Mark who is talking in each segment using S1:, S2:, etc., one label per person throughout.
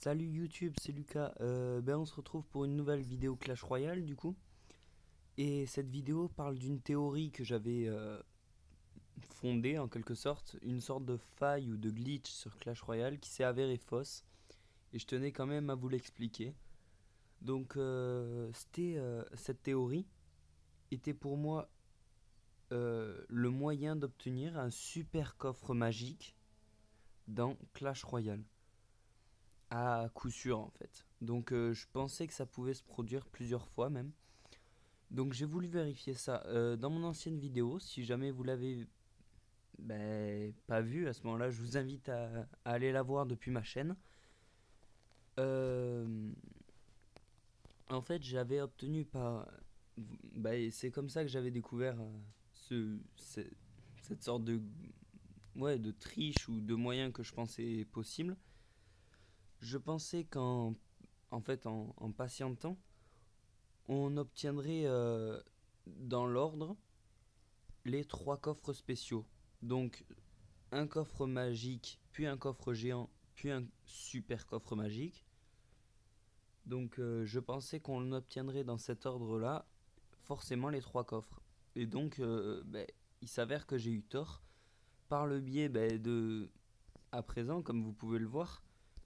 S1: Salut YouTube, c'est Lucas. On se retrouve pour une nouvelle vidéo Clash Royale du coup. Et cette vidéo parle d'une théorie que j'avais fondée en quelque sorte, une sorte de faille ou de glitch sur Clash Royale qui s'est avérée fausse. Et je tenais quand même à vous l'expliquer. Donc cette théorie était pour moi le moyen d'obtenir un super coffre magique dans Clash Royale. À coup sûr en fait. Donc je pensais que ça pouvait se produire plusieurs fois même. Donc j'ai voulu vérifier ça dans mon ancienne vidéo. Si jamais vous l'avez pas vu à ce moment-là, je vous invite à aller la voir depuis ma chaîne. Euh, En fait, j'avais obtenu par... c'est comme ça que j'avais découvert cette sorte de triche ou de moyen que je pensais possible. Je pensais en patientant, on obtiendrait dans l'ordre les trois coffres spéciaux. Donc un coffre magique, puis un coffre géant, puis un super coffre magique. Donc je pensais qu'on obtiendrait dans cet ordre-là forcément les trois coffres. Et donc il s'avère que j'ai eu tort par le biais de... À présent, comme vous pouvez le voir,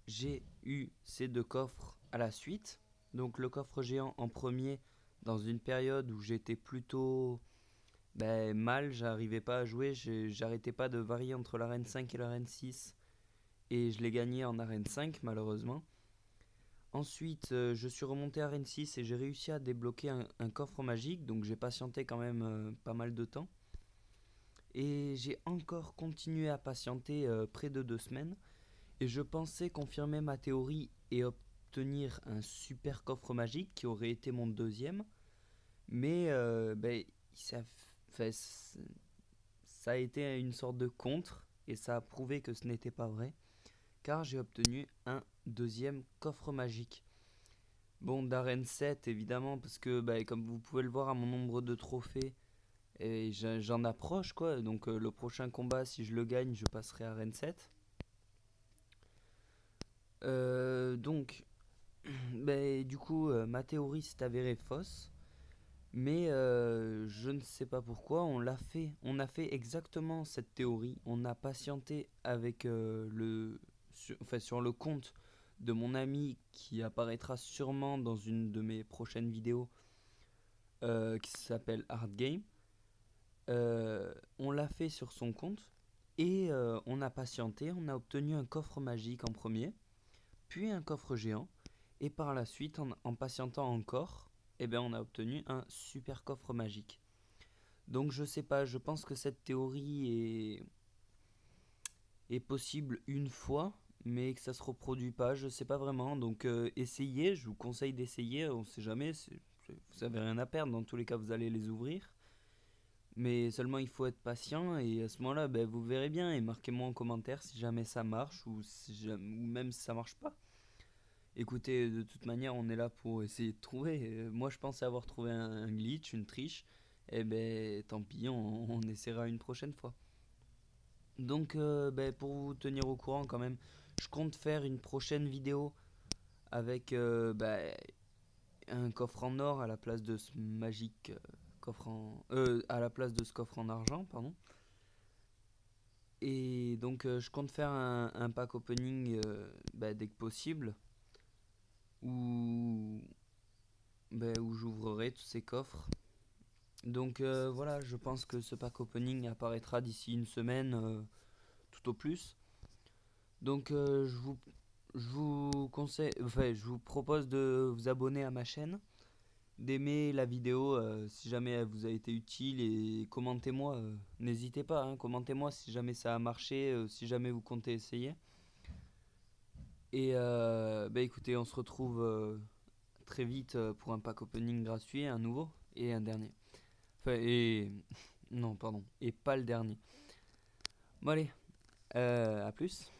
S1: j'ai eu ces deux coffres à la suite. Donc le coffre géant en premier dans une période où j'étais plutôt mal, j'arrivais pas à jouer, j'arrêtais pas de varier entre l'arène 5 et l'arène 6 et je l'ai gagné en arène 5 malheureusement. Ensuite, je suis remonté à arène 6 et j'ai réussi à débloquer un coffre magique, donc j'ai patienté quand même pas mal de temps. Et j'ai encore continué à patienter près de 2 semaines et je pensais confirmer ma théorie et obtenir un super coffre magique qui aurait été mon deuxième. Mais ça, fait, ça a été une sorte de contre et ça a prouvé que ce n'était pas vrai car j'ai obtenu un deuxième coffre magique. Bon, d'arène 7 évidemment parce que comme vous pouvez le voir à mon nombre de trophées et j'en approche quoi. Donc le prochain combat, si je le gagne, je passerai à arène 7. Donc du coup ma théorie s'est avérée fausse. Mais je ne sais pas pourquoi on a fait exactement cette théorie. On a patienté avec sur le compte de mon ami qui apparaîtra sûrement dans une de mes prochaines vidéos qui s'appelle Hard Game. On l'a fait sur son compte et on a patienté. On a obtenu un coffre magique en premier, puis un coffre géant. Et par la suite, en patientant encore, on a obtenu un super coffre magique. Donc je sais pas, je pense que cette théorie est possible une fois, mais que ça se reproduit pas, je sais pas vraiment. Donc essayez, je vous conseille d'essayer, on sait jamais, vous avez rien à perdre, dans tous les cas vous allez les ouvrir. Mais seulement il faut être patient et à ce moment-là, vous verrez bien et marquez-moi en commentaire si jamais ça marche ou même si ça marche pas. Écoutez, de toute manière, on est là pour essayer de trouver. Moi, je pensais avoir trouvé un glitch, une triche. Et tant pis, on essaiera une prochaine fois. Donc, pour vous tenir au courant quand même, je compte faire une prochaine vidéo avec un coffre en or à la place de ce magique coffre en... à la place de ce coffre en argent, pardon. Et donc, je compte faire un pack opening dès que possible. Où où j'ouvrirai tous ces coffres. Donc voilà, je pense que ce pack opening apparaîtra d'ici une semaine, tout au plus. Donc je vous conseille, enfin je vous propose de vous abonner à ma chaîne, d'aimer la vidéo si jamais elle vous a été utile et commentez-moi, n'hésitez pas, hein, commentez-moi si jamais ça a marché, si jamais vous comptez essayer. Et écoutez, on se retrouve très vite pour un pack opening gratuit, un nouveau et un dernier. Enfin, et. Non, pardon. Et pas le dernier. Bon, allez. À plus.